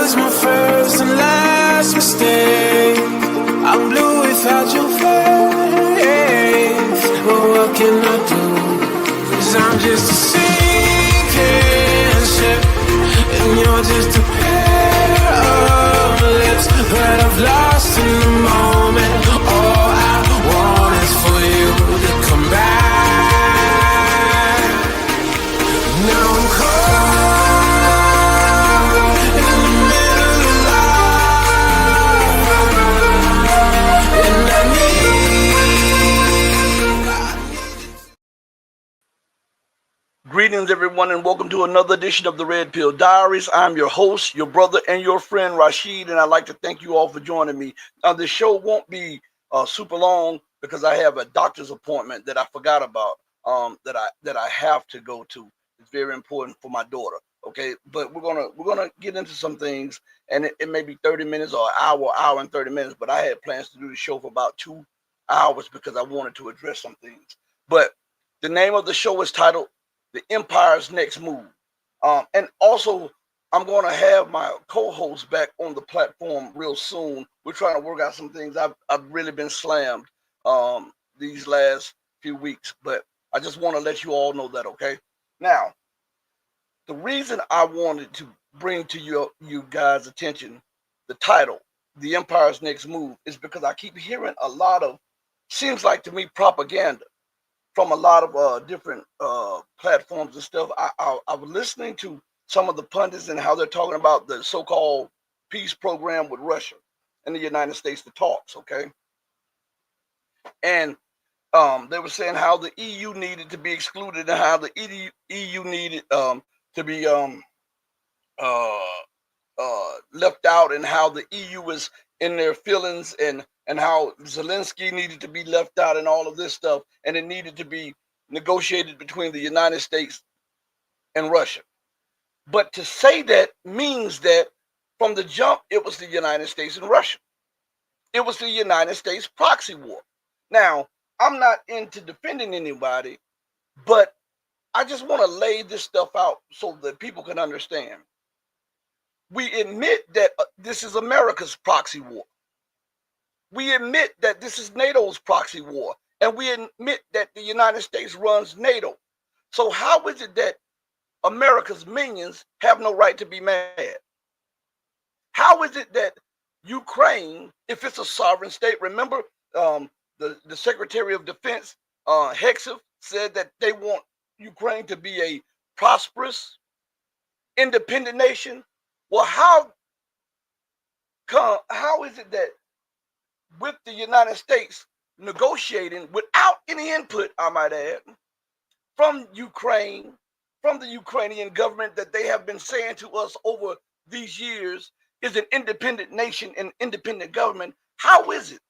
was my first and last mistake. I'm blue without your face. But what can I do? 'Cause I'm just a sinking ship, and you're just a pair of lips that I've lost in the moment. All I want is for you to come back. Now I'm caught in the middle of life, and I need. Greetings, everyone, and welcome to another edition of the Red Pill Diaries. I'm your host, your brother, and your friend, Rashid, and I'd like to thank you all for joining me. The show won't be super long because I have a doctor's appointment that I forgot about that I have to go to. It's very important for my daughter. Okay, but we're gonna get into some things, and it may be 30 minutes or an hour and 30 minutes. But I had plans to do the show for about 2 hours because I wanted to address some things. But the name of the show is titled The Empire's Next Move. And also, I'm going to have my co-host back on the platform real soon. We're trying to work out some things. I've really been slammed these last few weeks, but I just want to let you all know that, okay? Now, the reason I wanted to bring to you guys' attention the title, The Empire's Next Move, is because I keep hearing a lot of, seems like to me, propaganda from a lot of different platforms and stuff. I was listening to some of the pundits and how they're talking about the so-called peace program with Russia and the United States, the talks, okay? And they were saying how the EU needed to be excluded and how the EU needed to be left out, and how the EU was in their feelings, and how Zelensky needed to be left out, and all of this stuff, and it needed to be negotiated between the United States and Russia. But to say that means that from the jump, it was the United States and Russia. It was the United States proxy war. Now, I'm not into defending anybody, but I just want to lay this stuff out so that people can understand. We admit that this is America's proxy war. We admit that this is NATO's proxy war. And we admit that the United States runs NATO. So how is it that America's minions have no right to be mad? How is it that Ukraine, if it's a sovereign state, remember the Secretary of Defense, Hegseth, said that they want Ukraine to be a prosperous, independent nation? Well, how is it that with the United States negotiating without any input, I might add, from Ukraine, from the Ukrainian government, that they have been saying to us over these years is an independent nation and independent government? How is it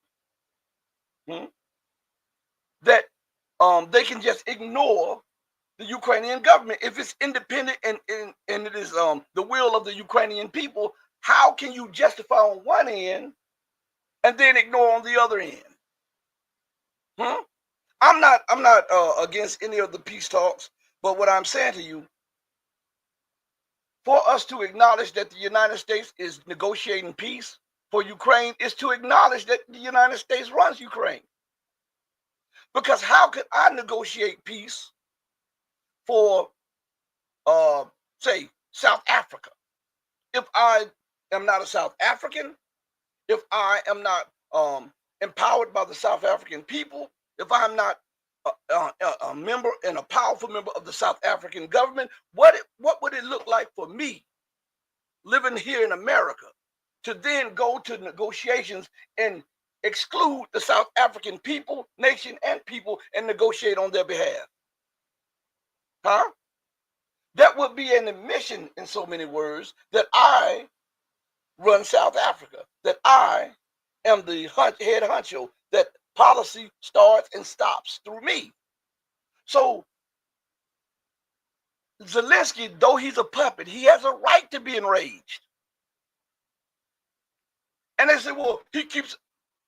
that they can just ignore the Ukrainian government if it's independent and it is the will of the Ukrainian people? How can you justify on one end and then ignore on the other end? I'm not against any of the peace talks, but what I'm saying to you, for us to acknowledge that the United States is negotiating peace for Ukraine is to acknowledge that the United States runs Ukraine. Because how could I negotiate peace for, say, South Africa, if I am not a South African, if I am not empowered by the South African people, if I'm not a member and a powerful member of the South African government? What would it look like for me living here in America to then go to negotiations and exclude the South African people, nation, and people, and negotiate on their behalf? That would be an admission, in so many words, that I run South Africa, that I am the head honcho, that policy starts and stops through me. So Zelensky, though he's a puppet, he has a right to be enraged. And they say, well, he keeps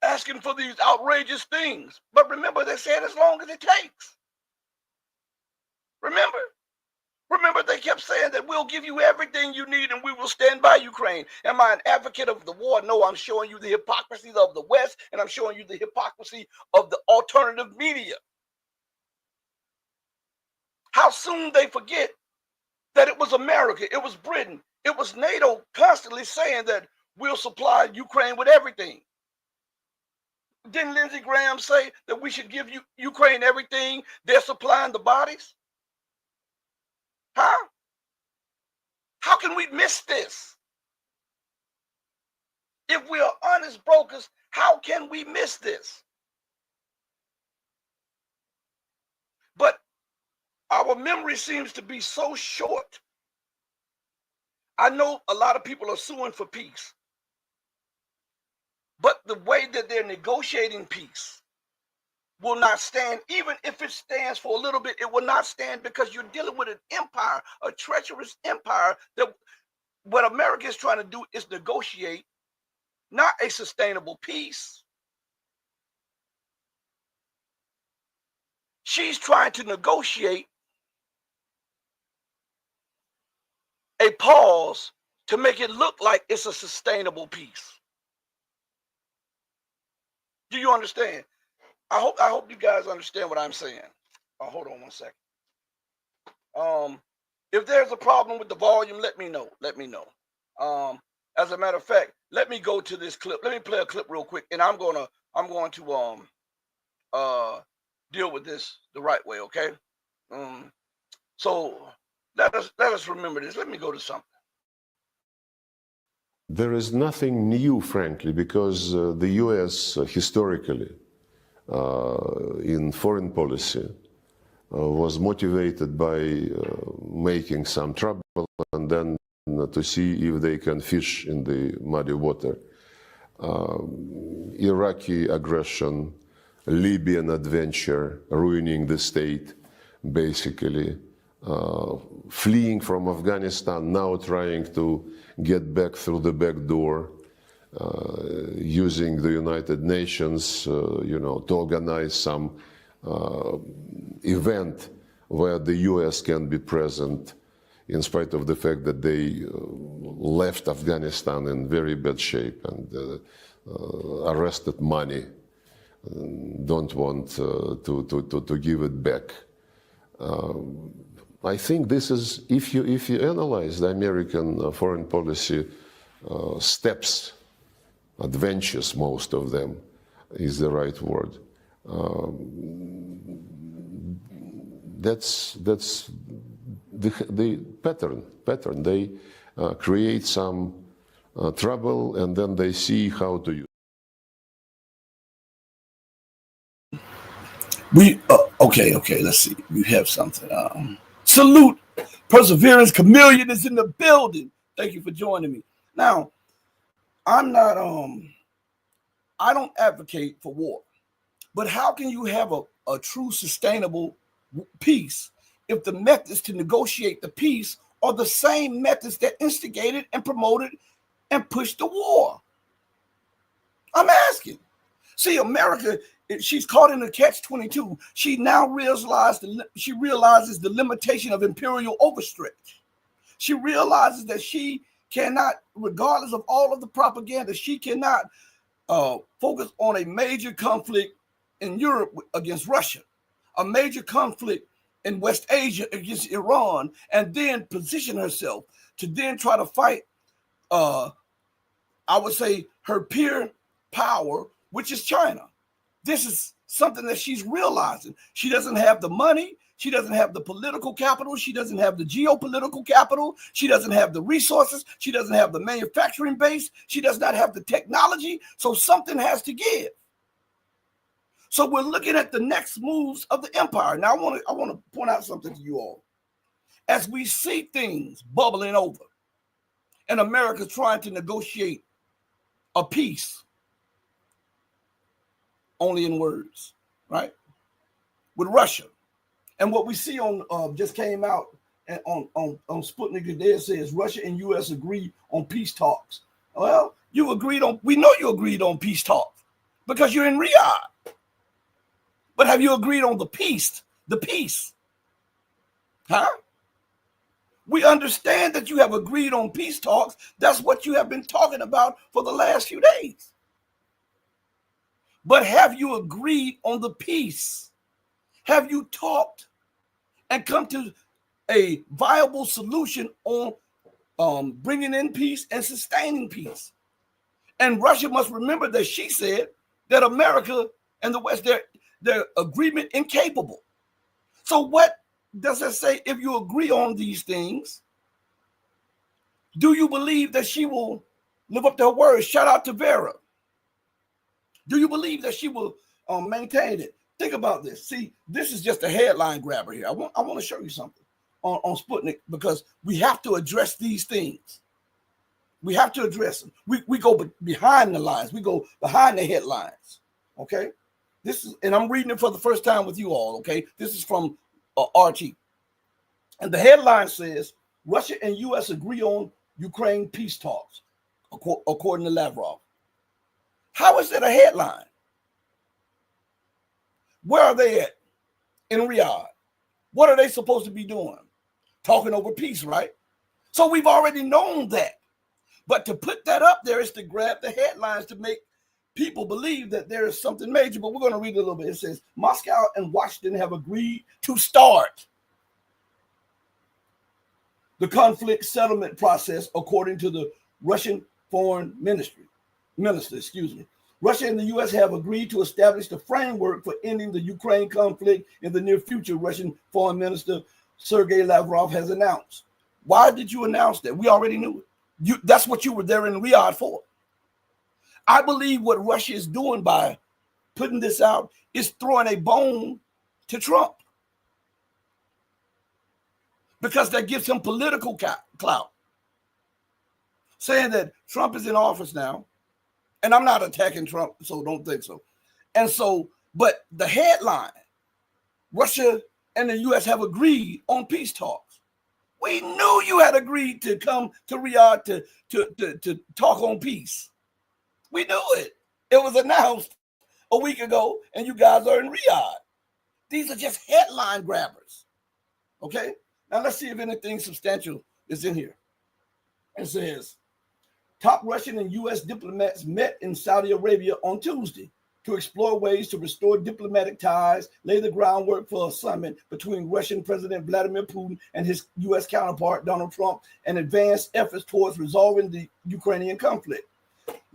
asking for these outrageous things. But remember, they said as long as it takes. Remember? Remember, they kept saying that we'll give you everything you need and we will stand by Ukraine. Am I an advocate of the war? No, I'm showing you the hypocrisy of the West, and I'm showing you the hypocrisy of the alternative media. How soon they forget that it was America, it was Britain, it was NATO constantly saying that we'll supply Ukraine with everything. Didn't Lindsey Graham say that we should give Ukraine everything they're supplying the bodies? Huh? How can we miss this? If we are honest brokers, how can we miss this? But our memory seems to be so short. I know a lot of people are suing for peace, but the way that they're negotiating peace will not stand. Even if it stands for a little bit, it will not stand, because you're dealing with an empire, a treacherous empire, that what America is trying to do is negotiate not a sustainable peace. She's trying to negotiate a pause to make it look like it's a sustainable peace. Do you understand? I hope you guys understand what I'm saying. Hold on one second. If there's a problem with the volume, let me know. Let me know. As a matter of fact, let me go to this clip. Let me play a clip real quick, and I'm going to deal with this the right way, okay? So let us remember this. Let me go to something. There is nothing new, frankly, because the U.S. Historically, in foreign policy, was motivated by making some trouble and then to see if they can fish in the muddy water. Iraqi aggression, Libyan adventure, ruining the state, basically. Fleeing from Afghanistan, now trying to get back through the back door, using the United Nations, to organize some event where the US can be present, in spite of the fact that they left Afghanistan in very bad shape and arrested money, don't want to give it back. I think this is, if you analyze the American foreign policy steps, adventures, most of them is the right word. That's the pattern. They create some trouble and then they see how to use. Okay. Let's see. We have something. Salute, Perseverance Chameleon is in the building. Thank you for joining me. Now, I'm not. I don't advocate for war, but how can you have a true sustainable peace if the methods to negotiate the peace are the same methods that instigated and promoted and pushed the war? I'm asking. See, America, she's caught in a catch-22. She now realizes the limitation of imperial overstretch. She realizes that she cannot, regardless of all of the propaganda, she cannot focus on a major conflict in Europe against Russia, a major conflict in West Asia against Iran, and then position herself to then try to fight, I would say, her peer power, which is China. This is something that she's realizing. She doesn't have the money. She doesn't have the political capital. She doesn't have the geopolitical capital. She doesn't have the resources. She doesn't have the manufacturing base. She does not have the technology. So something has to give. So we're looking at the next moves of the empire. Now I want to point out something to you all. As we see things bubbling over and America trying to negotiate a peace, only in words, right? With Russia. And what we see on just came out on Sputnik today, says Russia and U.S. agree on peace talks. Well, we know you agreed on peace talks because you're in Riyadh. But have you agreed on the peace? The peace? Huh? We understand that you have agreed on peace talks. That's what you have been talking about for the last few days. But have you agreed on the peace? Have you talked and come to a viable solution on bringing in peace and sustaining peace? And Russia must remember that she said that America and the West, they're agreement incapable. So what does that say? If you agree on these things, do you believe that she will live up to her word? Shout out to Vera. Do you believe that she will maintain it? Think about this. See, this is just a headline grabber here. I want to show you something on Sputnik, because we have to address these things. We have to address them. We go behind the lines. We go behind the headlines. Okay, this is, and I'm reading it for the first time with you all. Okay, this is from RT, and the headline says Russia and U.S. agree on Ukraine peace talks, according to Lavrov. How is that a headline? Where are they at? In Riyadh. What are they supposed to be doing? Talking over peace, right? So we've already known that. But to put that up there is to grab the headlines to make people believe that there is something major. But we're going to read a little bit. It says, Moscow and Washington have agreed to start the conflict settlement process, according to the Russian foreign minister. Russia and the U.S. have agreed to establish the framework for ending the Ukraine conflict in the near future, Russian Foreign Minister Sergei Lavrov has announced. Why did you announce that? We already knew it. That's what you were there in Riyadh for. I believe what Russia is doing by putting this out is throwing a bone to Trump, because that gives him political clout, saying that Trump is in office now. And I'm not attacking Trump, so don't think so. And so, but the headline, Russia and the U.S. have agreed on peace talks. We knew you had agreed to come to Riyadh to talk on peace. We knew it. It was announced a week ago, and you guys are in Riyadh. These are just headline grabbers. Okay? Now let's see if anything substantial is in here. It says, top Russian and U.S. diplomats met in Saudi Arabia on Tuesday to explore ways to restore diplomatic ties, lay the groundwork for a summit between Russian President Vladimir Putin and his U.S. counterpart, Donald Trump, and advance efforts towards resolving the Ukrainian conflict.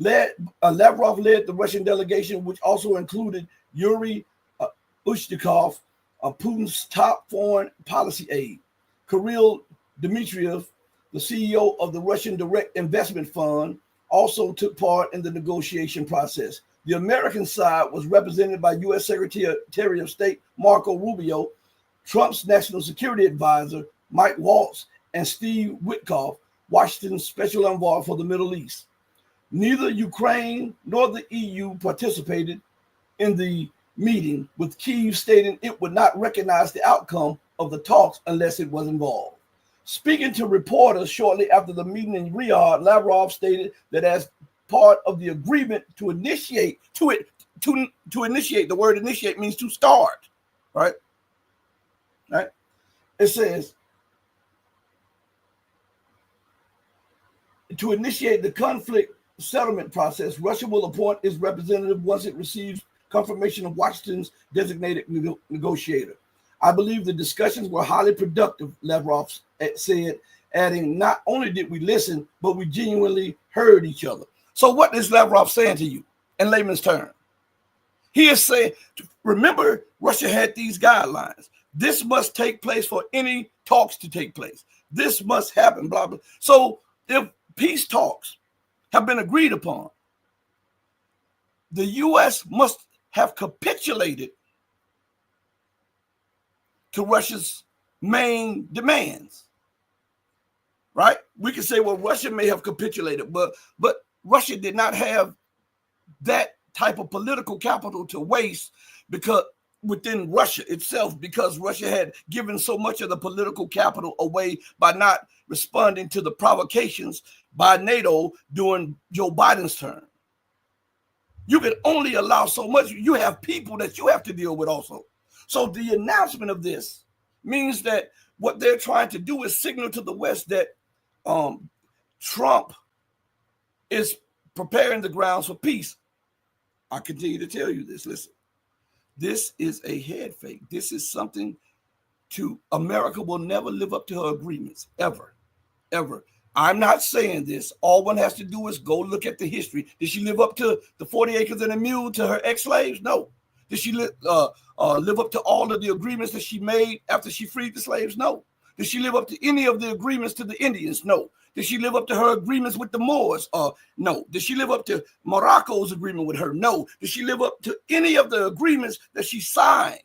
Lavrov led the Russian delegation, which also included Yuri Ushnikov, Putin's top foreign policy aide, Kirill Dmitriev, the CEO of the Russian Direct Investment Fund, also took part in the negotiation process. The American side was represented by U.S. Secretary of State Marco Rubio, Trump's national security advisor Mike Waltz, and Steve Witkoff, Washington's special envoy for the Middle East. Neither Ukraine nor the EU participated in the meeting, with Kyiv stating it would not recognize the outcome of the talks unless it was involved. Speaking to reporters shortly after the meeting in Riyadh, Lavrov stated that as part of the agreement to initiate, to initiate, the word initiate means to start, right? Right? It says, to initiate the conflict settlement process, Russia will appoint its representative once it receives confirmation of Washington's designated negotiator. I believe the discussions were highly productive, Lavrov said, adding, not only did we listen, but we genuinely heard each other. So what is Lavrov saying to you in layman's terms? He is saying, remember, Russia had these guidelines. This must take place for any talks to take place. This must happen, blah, blah. So if peace talks have been agreed upon, the U.S. must have capitulated to Russia's main demands, right? We can say, well, Russia may have capitulated, but Russia did not have that type of political capital to waste, because within Russia itself, because Russia had given so much of the political capital away by not responding to the provocations by NATO during Joe Biden's term. You can only allow so much. You have people that you have to deal with also. So the announcement of this means that what they're trying to do is signal to the West that Trump is preparing the grounds for peace. I continue to tell you this. Listen, this is a head fake. This is something America will never live up to her agreements, ever, ever. I'm not saying this. All one has to do is go look at the history. Did she live up to the 40 acres and a mule to her ex-slaves? No. Did she live up to all of the agreements that she made after she freed the slaves? No. Did she live up to any of the agreements to the Indians? No. Did she live up to her agreements with the Moors? No. Did she live up to Morocco's agreement with her? No. Did she live up to any of the agreements that she signed?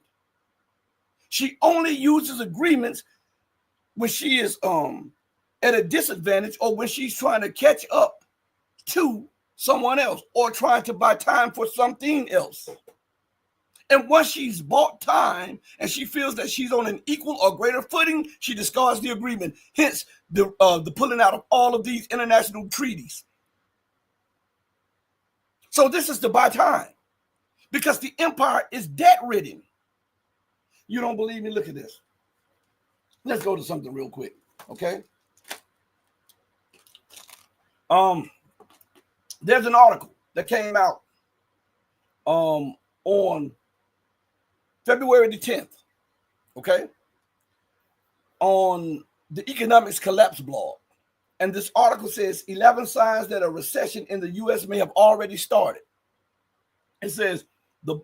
She only uses agreements when she is at a disadvantage or when she's trying to catch up to someone else or trying to buy time for something else. And once she's bought time and she feels that she's on an equal or greater footing, she discards the agreement. Hence, the pulling out of all of these international treaties. So this is to buy time because the empire is debt-ridden. You don't believe me? Look at this. Let's go to something real quick, okay? There's an article that came out on February the 10th, okay, on the Economics Collapse blog. And this article says 11 signs that a recession in the U.S. may have already started. It says the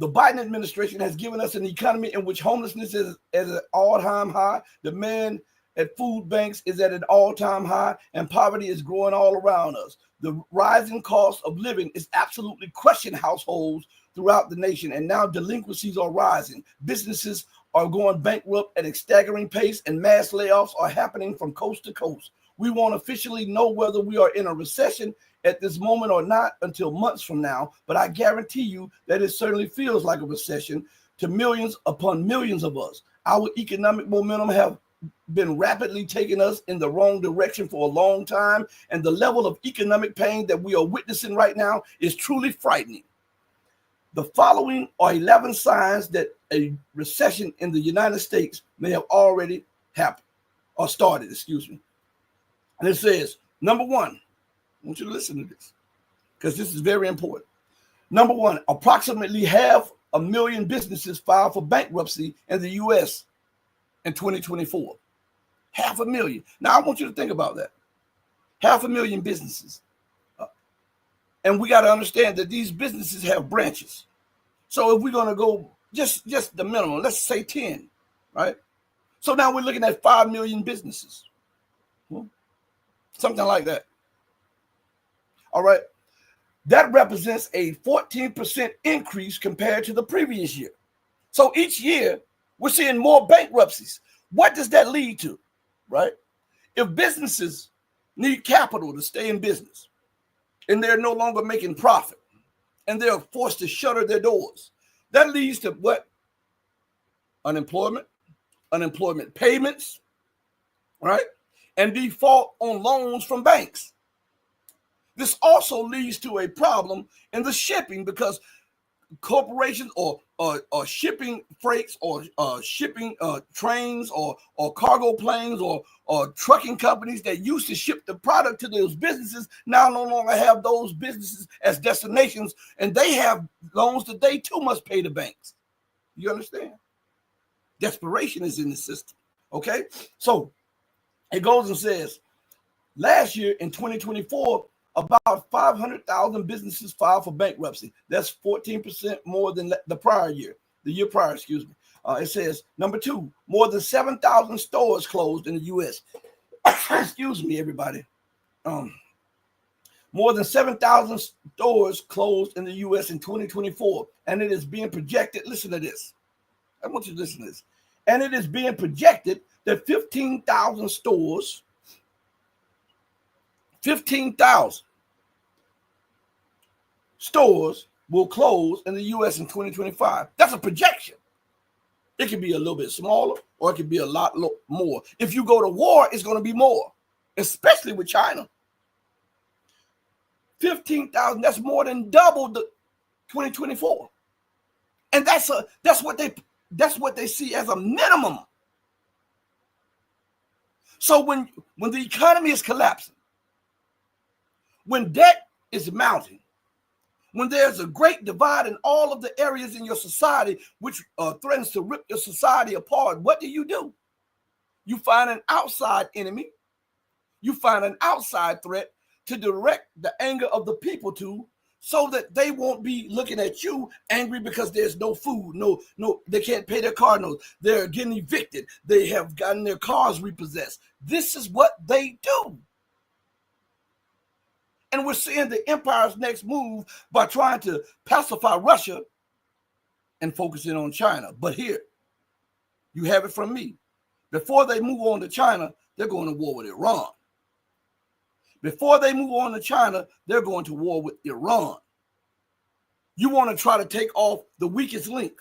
Biden administration has given us an economy in which homelessness is at an all-time high, demand at food banks is at an all-time high, and poverty is growing all around us. The rising cost of living is absolutely crushing households throughout the nation, and now delinquencies are rising. Businesses are going bankrupt at a staggering pace, and mass layoffs are happening from coast to coast. We won't officially know whether we are in a recession at this moment or not until months from now, but I guarantee you that it certainly feels like a recession to millions upon millions of us. Our economic momentum have been rapidly taking us in the wrong direction for a long time, and the level of economic pain that we are witnessing right now is truly frightening. The following are 11 signs that a recession in the United States may have already happened or started, And it says, number one, I want you to listen to this because this is very important. Number one, approximately 500,000 businesses filed for bankruptcy in the U.S. in 2024. 500,000. Now, I want you to think about that. 500,000 businesses. And we got to understand that these businesses have branches. So if we're going to go just the minimum, let's say 10, right? So now we're looking at 5 million businesses. Something like that. All right. That represents a 14% increase compared to the previous year. So each year, we're seeing more bankruptcies. What does that lead to, right? If businesses need capital to stay in business and they're no longer making profit and they're forced to shutter their doors, that leads to what? Unemployment payments, right? And default on loans from banks. This also leads to a problem in the shipping because corporations or shipping freights or shipping trains or cargo planes or trucking companies that used to ship the product to those businesses now no longer have those businesses as destinations, and they have loans that they too must pay the banks. You understand? Desperation is in the system. Okay, so it goes and says last year in 2024, about 500,000 businesses filed for bankruptcy. That's 14% more than the prior year, the year prior, It says, number two, more than 7,000 stores closed in the U.S. Excuse me, everybody. More than 7,000 stores closed in the U.S. in 2024, and it is being projected, listen to this. I want you to listen to this. And it is being projected that 15,000 stores, 15,000 stores will close in the U.S. in 2025. That's a projection. It can be a little bit smaller or it can be a lot more. If you go to war, it's going to be more, especially with China. 15,000, that's more than double the 2024. And that's what they see as a minimum. So when the economy is collapsing, when debt is mounting, when there's a great divide in all of the areas in your society which threatens to rip your society apart, what do? You find an outside enemy. You find an outside threat to direct the anger of the people to, so that they won't be looking at you angry because there's no food, no, they can't pay their car notes, they're getting evicted, they have gotten their cars repossessed. This is what they do. And we're seeing the empire's next move by trying to pacify Russia and focusing on China. But here, you have it from me. Before they move on to China, they're going to war with Iran. Before they move on to China, they're going to war with Iran. You want to try to take off the weakest link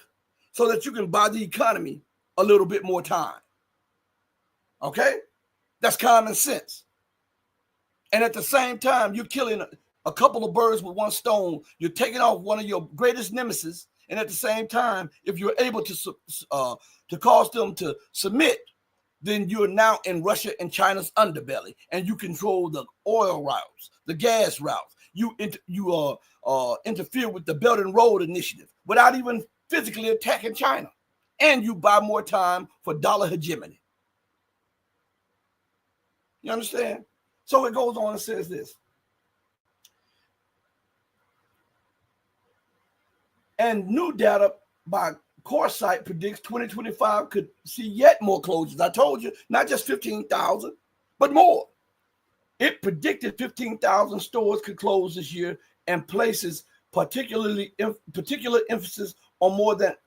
so that you can buy the economy a little bit more time. Okay? That's common sense. And at the same time, you're killing a couple of birds with one stone. You're taking off one of your greatest nemesis. And at the same time, if you're able to cause them to submit, then you're now in Russia and China's underbelly, and you control the oil routes, the gas routes. You interfere with the Belt and Road Initiative without even physically attacking China, and you buy more time for dollar hegemony. You understand? So it goes on and says this. And new data by Coresight predicts 2025 could see yet more closures. I told you, not just 15,000, but more. It predicted 15,000 stores could close this year, and places particular emphasis on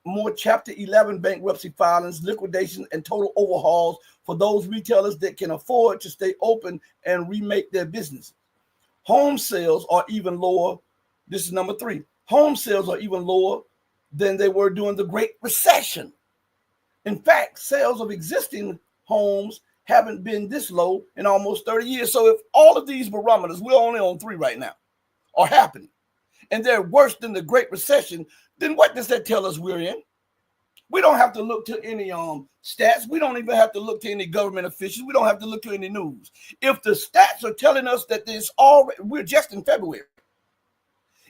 more Chapter 11 bankruptcy filings, liquidations, and total overhauls for those retailers that can afford to stay open and remake their businesses. Home sales are even lower. This is number 3. Home sales are even lower than they were during the Great Recession. In fact, sales of existing homes haven't been this low in almost 30 years. So if all of these barometers, we're only on 3 right now, are happening, and they're worse than the Great Recession, then what does that tell us we're in? We don't have to look to any stats. We don't even have to look to any government officials. We don't have to look to any news. If the stats are telling us that we're just in February.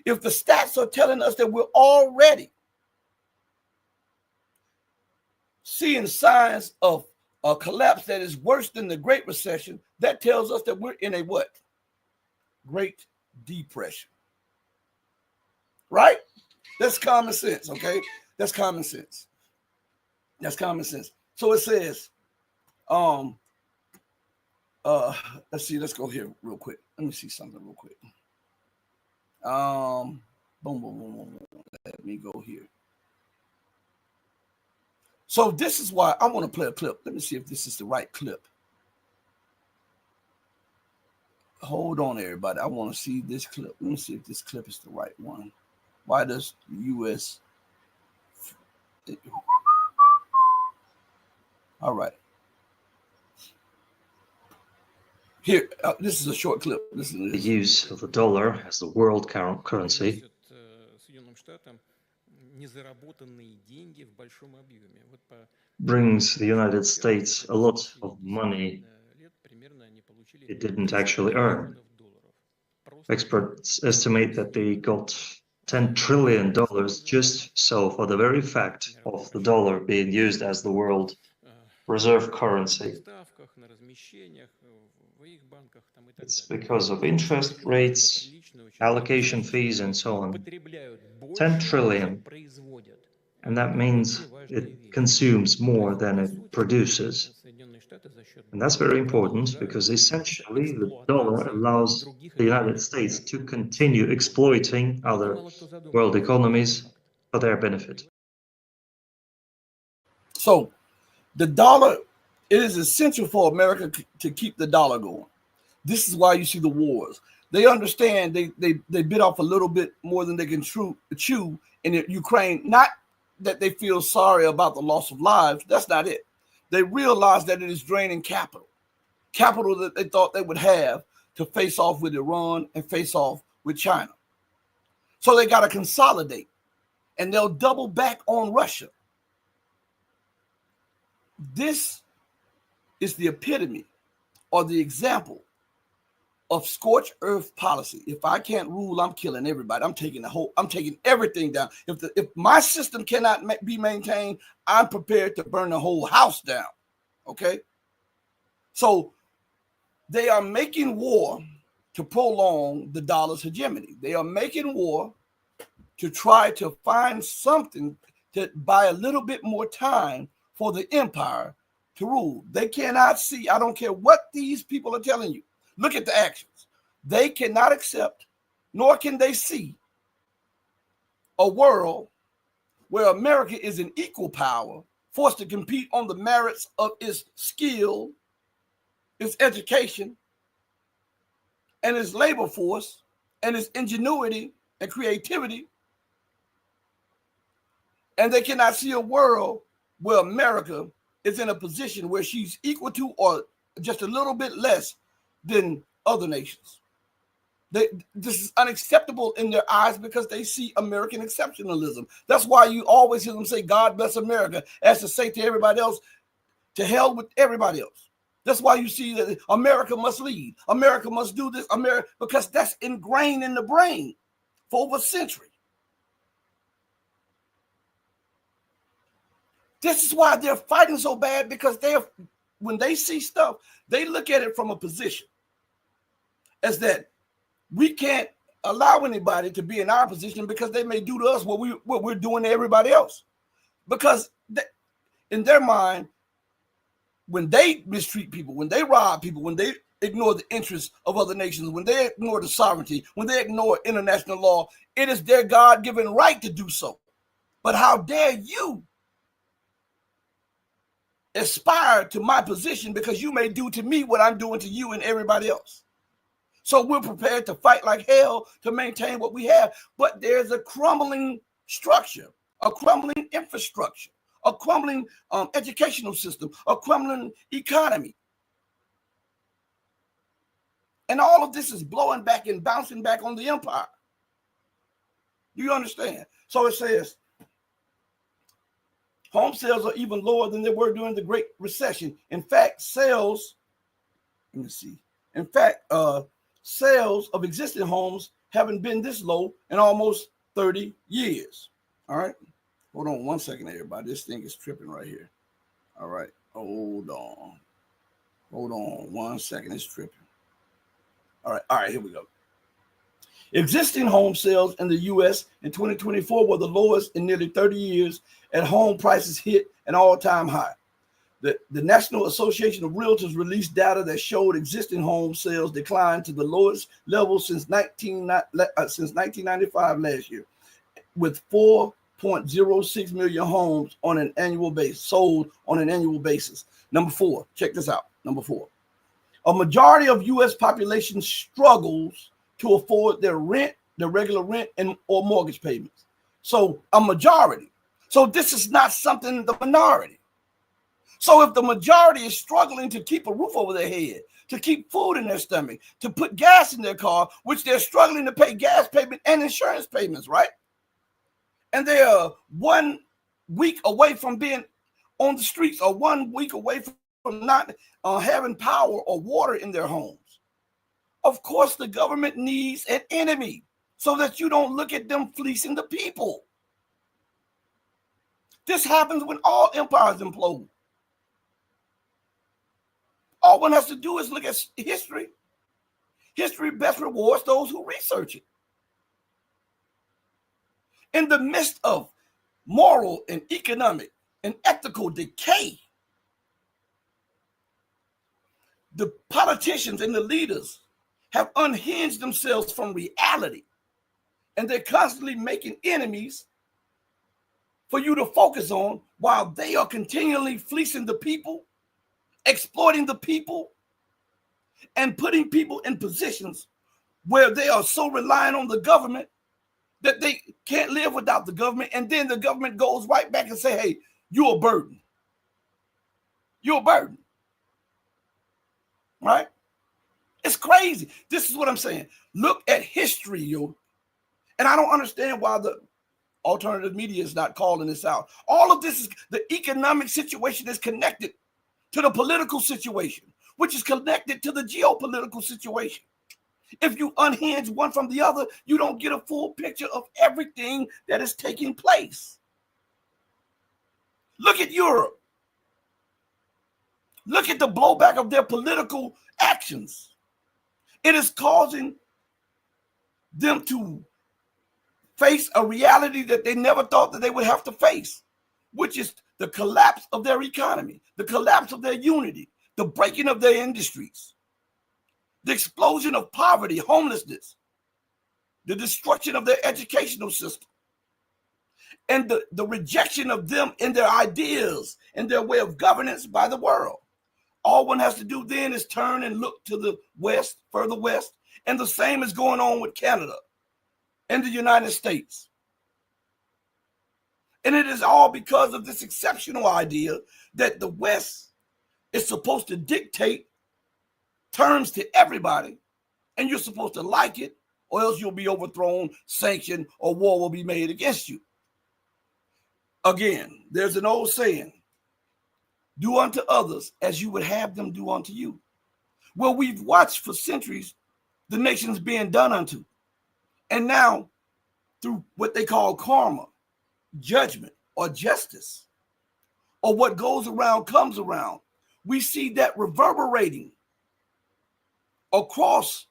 If the stats are telling us that we're already seeing signs of a collapse that is worse than the Great Recession, that tells us that we're in a what? Great Depression. Right? That's common sense, okay? That's common sense. That's common sense. So it says, let's see, let's go here real quick. Let me see something real quick. Boom, boom, boom, boom. Let me go here. So this is why I want to play a clip. Let me see if this is the right clip. Hold on, everybody. I want to see this clip. Let me see if this clip is the right one. Why does the U.S. All right. Here, this is a short clip. Listen to The this. use of the dollar as the world currency brings the United States a lot of money it didn't actually earn. Experts estimate that they got $10 trillion just so for the very fact of the dollar being used as the world reserve currency. It's because of interest rates, allocation fees, and so on. 10 trillion. And that means it consumes more than it produces. And that's very important because essentially the dollar allows the United States to continue exploiting other world economies for their benefit. So the dollar, it is essential for America to keep the dollar going. This is why you see the wars. They understand they bit off a little bit more than they can chew in Ukraine. Not that they feel sorry about the loss of lives. That's not it. They realize that it is draining capital that they thought they would have to face off with Iran and face off with China. So they got to consolidate, and they'll double back on Russia. This is the epitome are the example of scorched earth policy. If I can't rule, I'm killing everybody. I'm taking everything down. If my system cannot be maintained, I'm prepared to burn the whole house down. Okay? So they are making war to prolong the dollar's hegemony. They are making war to try to find something to buy a little bit more time for the empire to rule. They cannot see, I don't care what these people are telling you. Look at the actions. They cannot accept, nor can they see, a world where America is an equal power, forced to compete on the merits of its skill, its education, and its labor force, and its ingenuity and creativity. And they cannot see a world where America is in a position where she's equal to or just a little bit less than other nations. This is unacceptable in their eyes because they see American exceptionalism. That's why you always hear them say, God bless America, as to say to everybody else, to hell with everybody else. That's why you see that America must lead. America must do this, America, because that's ingrained in the brain for over a century. This is why they're fighting so bad, because when they see stuff, they look at it from a position as that we can't allow anybody to be in our position because they may do to us what we're doing to everybody else. Because in their mind, when they mistreat people, when they rob people, when they ignore the interests of other nations, when they ignore the sovereignty, when they ignore international law, it is their God-given right to do so. But how dare you aspire to my position, because you may do to me what I'm doing to you and everybody else. So we're prepared to fight like hell to maintain what we have. But there's a crumbling structure, a crumbling infrastructure, a crumbling educational system, a crumbling economy. And all of this is blowing back and bouncing back on the empire. Do you understand? So it says, home sales are even lower than they were during the Great Recession. In fact, sales of existing homes haven't been this low in almost 30 years. All right. Hold on one second, everybody. This thing is tripping right here. All right. Hold on one second. It's tripping. All right, here we go. Existing home sales in the U.S. in 2024 were the lowest in nearly 30 years, and home prices hit an all-time high. The National Association of Realtors released data that showed existing home sales declined to the lowest level since 1995 last year, with 4.06 million homes on an annual basis, sold on an annual basis. Number 4, check this out. Number 4, a majority of U.S. population struggles to afford their rent, their regular rent, or mortgage payments. So a majority. So this is not something the minority. So if the majority is struggling to keep a roof over their head, to keep food in their stomach, to put gas in their car, which they're struggling to pay gas payment and insurance payments, right? And they are 1 week away from being on the streets, or 1 week away from not having power or water in their homes. Of course, the government needs an enemy so that you don't look at them fleecing the people. This happens when all empires implode. All one has to do is look at history. History best rewards those who research it. In the midst of moral and economic and ethical decay, the politicians and the leaders have unhinged themselves from reality, and they're constantly making enemies for you to focus on, while they are continually fleecing the people, exploiting the people, and putting people in positions where they are so reliant on the government that they can't live without the government. And then the government goes right back and say, hey, you're a burden. You're a burden. Right? It's crazy. This is what I'm saying. Look at history, yo. And I don't understand why the alternative media is not calling this out. All of this is, the economic situation is connected to the political situation. which is connected to the geopolitical situation. If you unhinge one from the other, you don't get a full picture of everything that is taking place. Look at Europe. Look at the blowback of their political actions. It is causing them to face a reality that they never thought that they would have to face, which is the collapse of their economy, the collapse of their unity, the breaking of their industries, the explosion of poverty, homelessness, the destruction of their educational system, and the rejection of them and their ideas and their way of governance by the world. All one has to do then is turn and look to the west, further west, and the same is going on with Canada and the United States. And it is all because of this exceptional idea that the West is supposed to dictate terms to everybody, and you're supposed to like it, or else you'll be overthrown, sanctioned, or war will be made against you. Again, there's an old saying, do unto others as you would have them do unto you. Well, we've watched for centuries the nations being done unto. And now, through what they call karma, judgment, or justice, or what goes around comes around, we see that reverberating across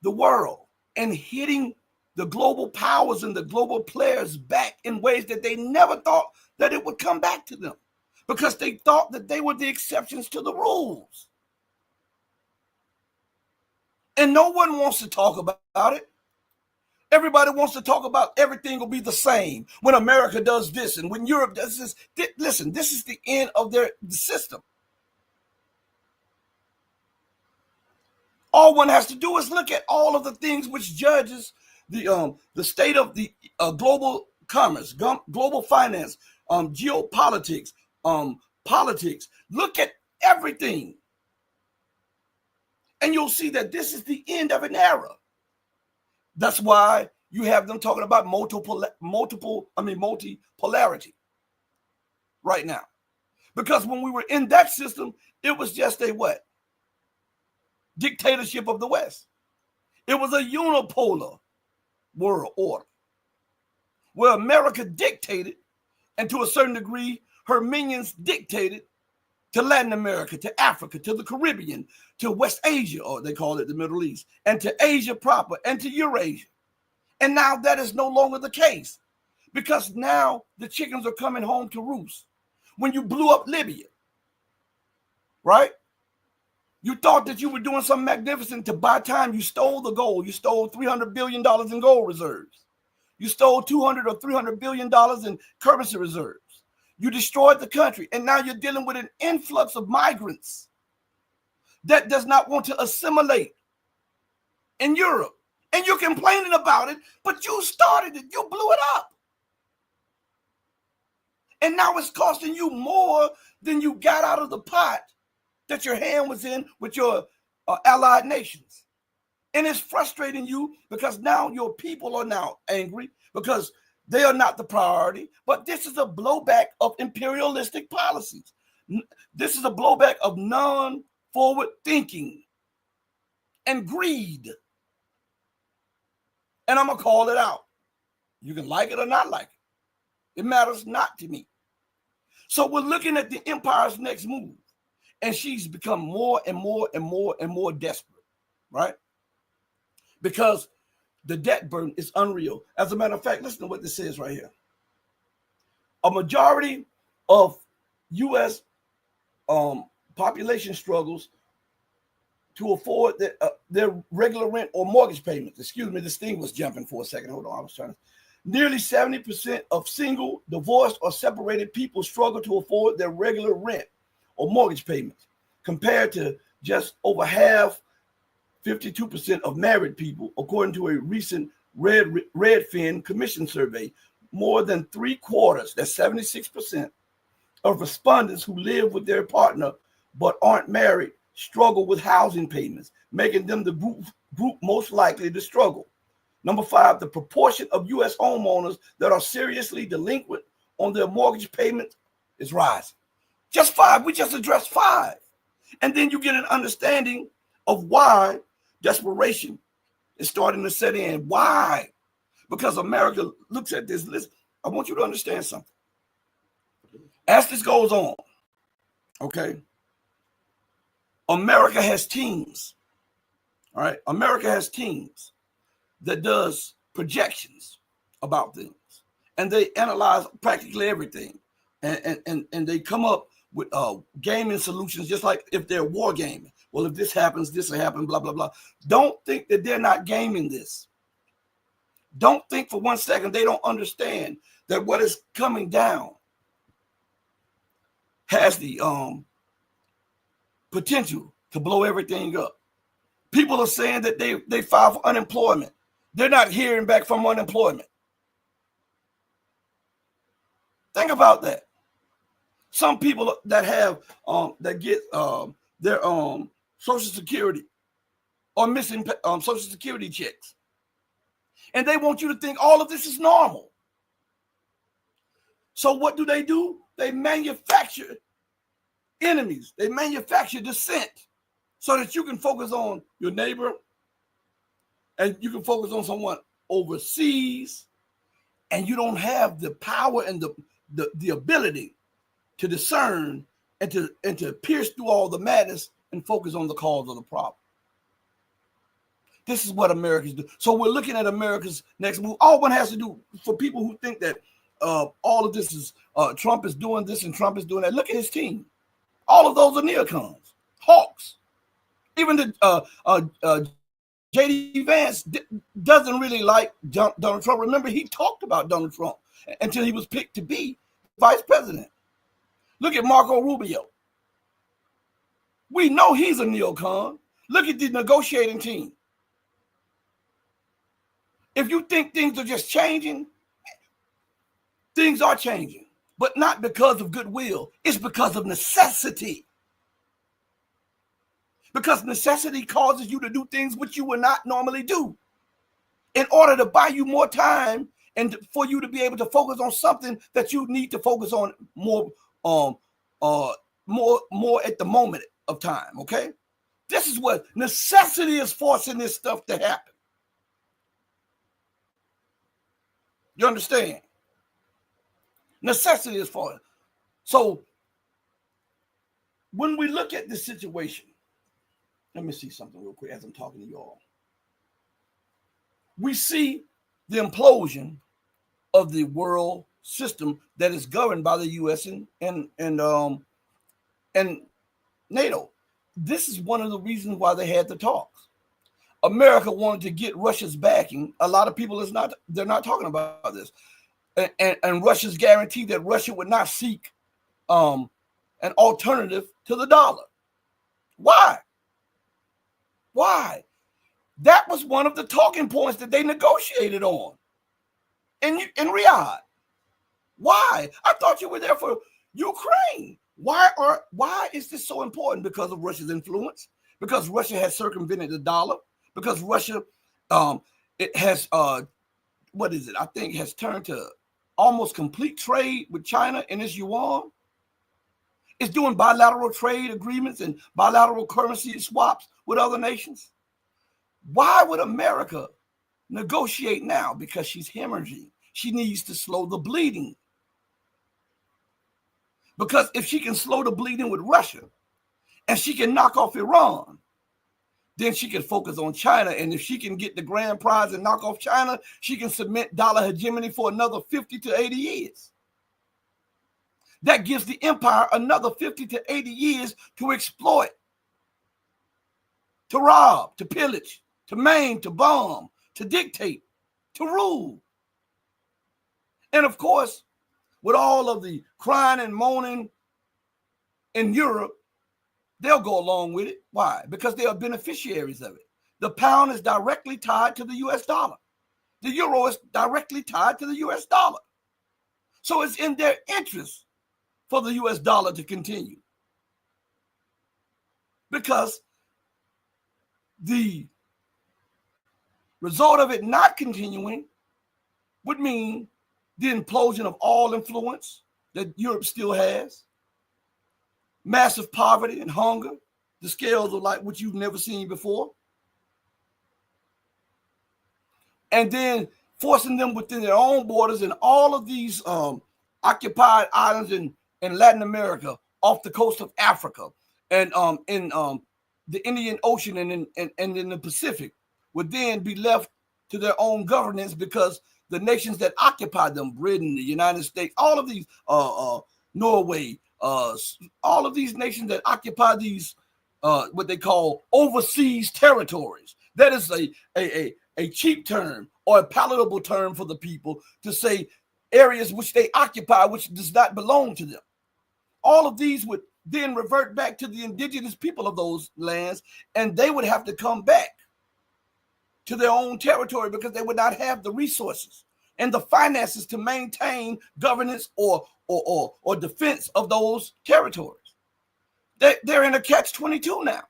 the world and hitting the global powers and the global players back in ways that they never thought that it would come back to them, because they thought that they were the exceptions to the rules. And no one wants to talk about it. Everybody wants to talk about everything will be the same when America does this and when Europe does this. Listen, this is the end of the system. All one has to do is look at all of the things which judges the state of the global commerce, global finance, geopolitics, politics. Look at everything, and you'll see that this is the end of an era. That's why you have them talking about multipolarity right now. Because when we were in that system, it was just a what? Dictatorship of the West. It was a unipolar world order where America dictated, and to a certain degree, her minions dictated to Latin America, to Africa, to the Caribbean, to West Asia, or they call it the Middle East, and to Asia proper, and to Eurasia. And now that is no longer the case, because now the chickens are coming home to roost. When you blew up Libya, right? You thought that you were doing something magnificent to buy time. You stole the gold. You stole $300 billion in gold reserves. You stole $200 or $300 billion in currency reserves. You destroyed the country, and now you're dealing with an influx of migrants that does not want to assimilate in Europe. And you're complaining about it, but you started it. You blew it up. And now it's costing you more than you got out of the pot that your hand was in with your allied nations. And it's frustrating you because now your people are now angry because they are not the priority, but this is a blowback of imperialistic policies. This is a blowback of non-forward thinking and greed. And I'm going to call it out. You can like it or not like it. It matters not to me. So we're looking at the empire's next move, and she's become more and more and more and more desperate, right? Because the debt burden is unreal. As a matter of fact, listen to what this says right here. A majority of U.S. Population struggles to afford their regular rent or mortgage payments. Excuse me, this thing was jumping for a second. Hold on, I was trying to. Nearly 70% of single, divorced, or separated people struggle to afford their regular rent or mortgage payments, compared to just over half, 52% of married people, according to a recent Redfin Commission survey. More than 3/4, that's 76%, of respondents who live with their partner but aren't married struggle with housing payments, making them the group most likely to struggle. Number 5, the proportion of U.S. homeowners that are seriously delinquent on their mortgage payments is rising. Just 5. We just addressed 5. And then you get an understanding of why desperation is starting to set in. Why? Because America looks at this. Listen, I want you to understand something. As this goes on, okay, America has teams. All right, America has teams that does projections about things, and they analyze practically everything, and they come up with gaming solutions, just like if they're war gaming. Well, if this happens, this will happen, blah, blah, blah. Don't think that they're not gaming this. Don't think for 1 second they don't understand that what is coming down has the potential to blow everything up. People are saying that they filed for unemployment. They're not hearing back from unemployment. Think about that. Some people that have that get their Social Security or missing Social Security checks, and they want you to think all of this is normal. So what do? They manufacture enemies. They manufacture dissent so that you can focus on your neighbor and you can focus on someone overseas, and you don't have the power and the ability to discern and to pierce through all the madness and focus on the cause of the problem. This is what Americans do. So we're looking at America's next move. All one has to do, for people who think that all of this is Trump is doing this and Trump is doing that, look at his team. All of those are neocons, hawks. Even the J.D. Vance doesn't really like Donald Trump. Remember, he talked about Donald Trump until he was picked to be vice president. Look at Marco Rubio. We know he's a neocon. Look at the negotiating team. If you think things are just changing, things are changing, but not because of goodwill. It's because of necessity. Because necessity causes you to do things which you would not normally do in order to buy you more time and for you to be able to focus on something that you need to focus on more at the moment of time. Okay, this is what necessity is forcing this stuff to happen. You understand? Necessity is forcing. So when we look at this situation, let me see something real quick as I'm talking to you all. We see the implosion of the world system that is governed by the U.S. and NATO. This is one of the reasons why they had the talks. America wanted to get Russia's backing. A lot of people they're not talking about this, and Russia's guarantee that Russia would not seek an alternative to the dollar. Why? Why? That was one of the talking points that they negotiated on in Riyadh. Why? I thought you were there for Ukraine. Why is this so important? Because of Russia's influence, because Russia has circumvented the dollar, because Russia it has what is it? I think has turned to almost complete trade with China and its yuan. It's doing bilateral trade agreements and bilateral currency swaps with other nations. Why would America negotiate now? Because she's hemorrhaging. She needs to slow the bleeding. Because if she can slow the bleeding with Russia and she can knock off Iran, then she can focus on China. And if she can get the grand prize and knock off China, she can cement dollar hegemony for another 50 to 80 years. That gives the empire another 50 to 80 years to exploit, to rob, to pillage, to maim, to bomb, to dictate, to rule. And of course, with all of the crying and moaning in Europe, they'll go along with it. Why? Because they are beneficiaries of it. The pound is directly tied to the US dollar. The euro is directly tied to the US dollar. So it's in their interest for the US dollar to continue. Because the result of it not continuing would mean the implosion of all influence that Europe still has, massive poverty and hunger, the scales are like what you've never seen before. And then forcing them within their own borders and all of these occupied islands in Latin America, off the coast of Africa, and in the Indian Ocean and in the Pacific, would then be left to their own governance, because the nations that occupy them, Britain, the United States, all of these, Norway, all of these nations that occupy these, what they call overseas territories. That is a cheap term or a palatable term for the people to say areas which they occupy, which does not belong to them. All of these would then revert back to the indigenous people of those lands, and they would have to come back to their own territory because they would not have the resources and the finances to maintain governance or defense of those territories. They're in a catch-22 now,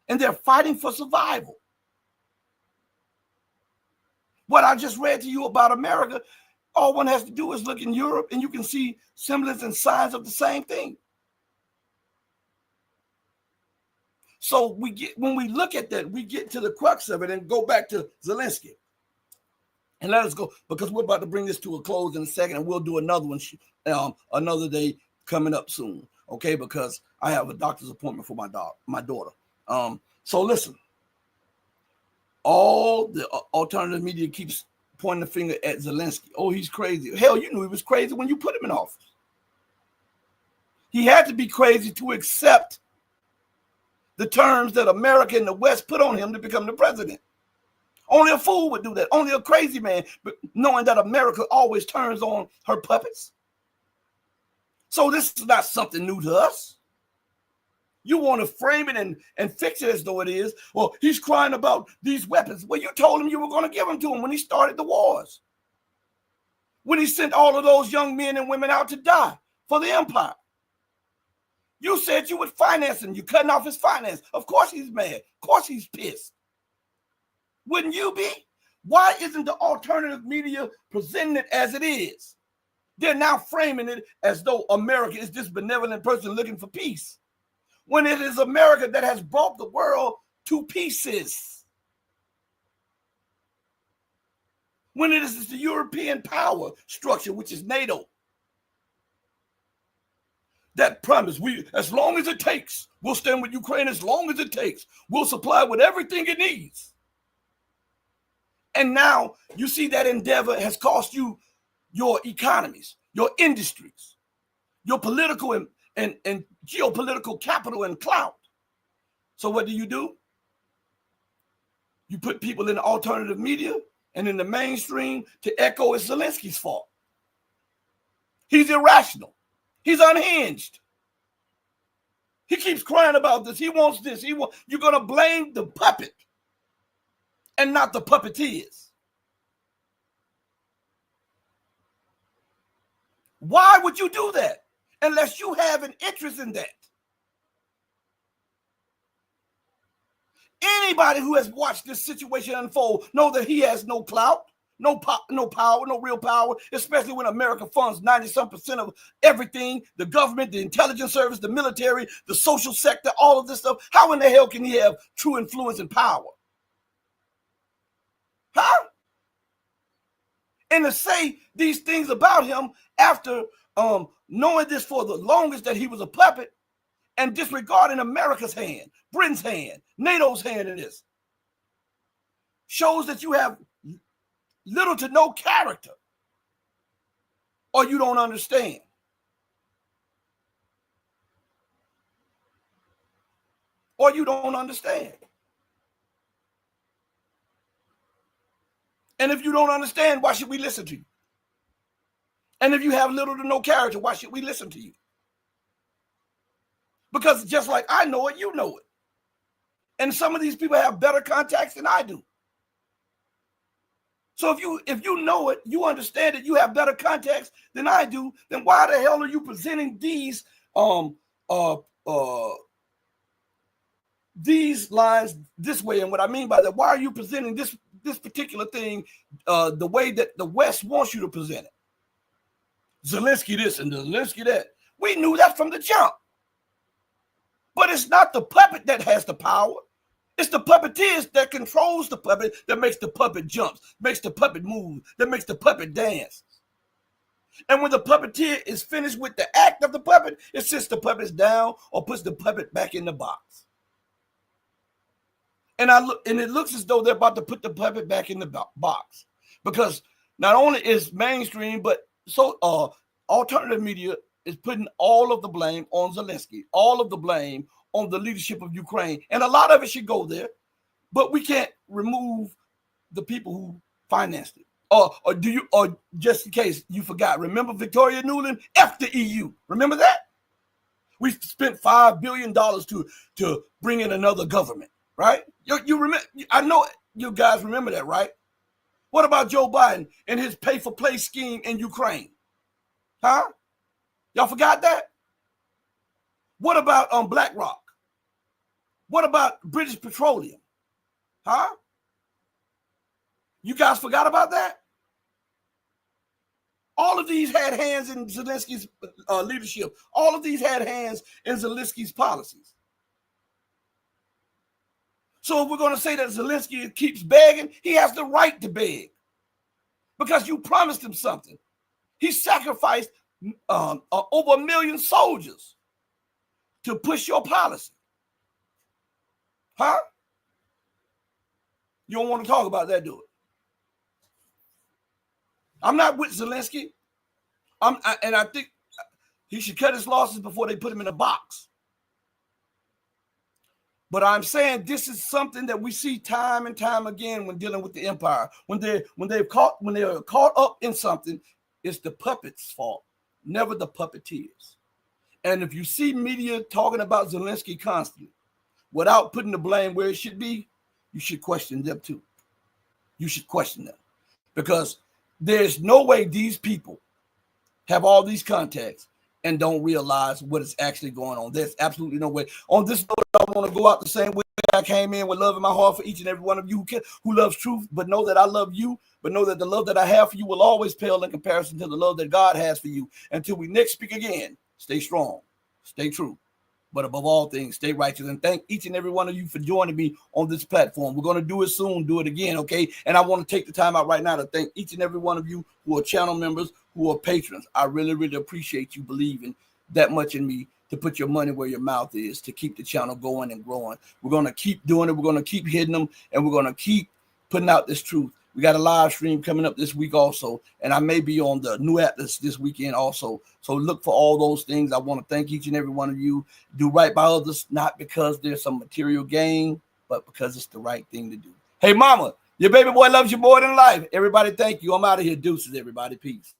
and they're fighting for survival. What I just read to you about America, all one has to do is look in Europe, and you can see semblance and signs of the same thing. So when we look at that, we get to the crux of it and go back to Zelensky. And let us go, because we're about to bring this to a close in a second, and we'll do another one another day coming up soon, okay? Because I have a doctor's appointment for my daughter. So listen, all the alternative media keeps pointing the finger at Zelensky. Oh, he's crazy. Hell, you knew he was crazy when you put him in office. He had to be crazy to accept the terms that America and the West put on him to become the president. Only a fool would do that. Only a crazy man, but knowing that America always turns on her puppets. So this is not something new to us. You want to frame it and fix it as though it is. Well, he's crying about these weapons. Well, you told him you were going to give them to him when he started the wars. When he sent all of those young men and women out to die for the empire. You said you would finance him. You're cutting off his finance. Of course he's mad. Of course he's pissed. Wouldn't you be? Why isn't the alternative media presenting it as it is? They're now framing it as though America is this benevolent person looking for peace, when it is America that has brought the world to pieces. When it is the European power structure, which is NATO, that promise, as long as it takes, we'll stand with Ukraine as long as it takes. We'll supply with everything it needs. And now you see that endeavor has cost you your economies, your industries, your political and geopolitical capital and clout. So what do? You put people in the alternative media and in the mainstream to echo it's Zelensky's fault. He's irrational. He's unhinged. He keeps crying about this. He wants this. You're going to blame the puppet and not the puppeteers. Why would you do that unless you have an interest in that? Anybody who has watched this situation unfold know that he has no clout, no power, no real power, especially when America funds 90-some% of everything, the government, the intelligence service, the military, the social sector, all of this stuff. How in the hell can he have true influence and power? Huh? And to say these things about him after knowing this for the longest, that he was a puppet, and disregarding America's hand, Britain's hand, NATO's hand in this, shows that you have little to no character, or you don't understand. Or you don't understand. And if you don't understand, why should we listen to you? And if you have little to no character, why should we listen to you? Because just like I know it, you know it. And some of these people have better contacts than I do. So if you know it, you understand it, you have better contacts than I do, then why the hell are you presenting these lines this way? And what I mean by that, why are you presenting this particular thing the way that the West wants you to present it? Zelensky this and Zelensky that. We knew that from the jump. But it's not the puppet that has the power. It's the puppeteers that controls the puppet, that makes the puppet jump, makes the puppet move, that makes the puppet dance. And when the puppeteer is finished with the act of the puppet, it sits the puppets down or puts the puppet back in the box. And it looks as though they're about to put the puppet back in the box, because not only is mainstream, but alternative media is putting all of the blame on Zelensky, all of the blame on the leadership of Ukraine. And a lot of it should go there, but we can't remove the people who financed it. Or just in case you forgot, remember Victoria Nuland? F the EU. Remember that? We spent $5 billion to bring in another government, right? You remember? I know you guys remember that, right? What about Joe Biden and his pay-for-play scheme in Ukraine? Huh? Y'all forgot that? What about BlackRock? What about British Petroleum? Huh? You guys forgot about that? All of these had hands in Zelensky's leadership. All of these had hands in Zelensky's policies. So if we're going to say that Zelensky keeps begging, he has the right to beg, because you promised him something. He sacrificed over 1 million soldiers to push your policy. Huh? You don't want to talk about that, do it? I'm not with Zelensky. And I think he should cut his losses before they put him in a box. But I'm saying this is something that we see time and time again when dealing with the empire. When they are caught up in something, it's the puppet's fault, never the puppeteers. And if you see media talking about Zelensky constantly without putting the blame where it should be, you should question them too. You should question them, because there's no way these people have all these contacts and don't realize what is actually going on. There's absolutely no way. On this note, I want to go out the same way I came in, with love in my heart for each and every one of you who loves truth, but know that I love you, but know that the love that I have for you will always pale in comparison to the love that God has for you. Until we next speak again, stay strong, stay true, but above all things, stay righteous. And thank each and every one of you for joining me on this platform. We're going to do it soon, do it again, okay? And I want to take the time out right now to thank each and every one of you who are channel members, who are patrons. I really, really appreciate you believing that much in me, to put your money where your mouth is, to keep the channel going and growing. We're going to keep doing it. We're going to keep hitting them, and we're going to keep putting out this truth. We got a live stream coming up this week also, and I may be on the New Atlas this weekend also. So look for all those things. I want to thank each and every one of you. Do right by others, not because there's some material gain, but because it's the right thing to do. Hey, mama, your baby boy loves you more than life. Everybody, thank you. I'm out of here. Deuces, everybody. Peace.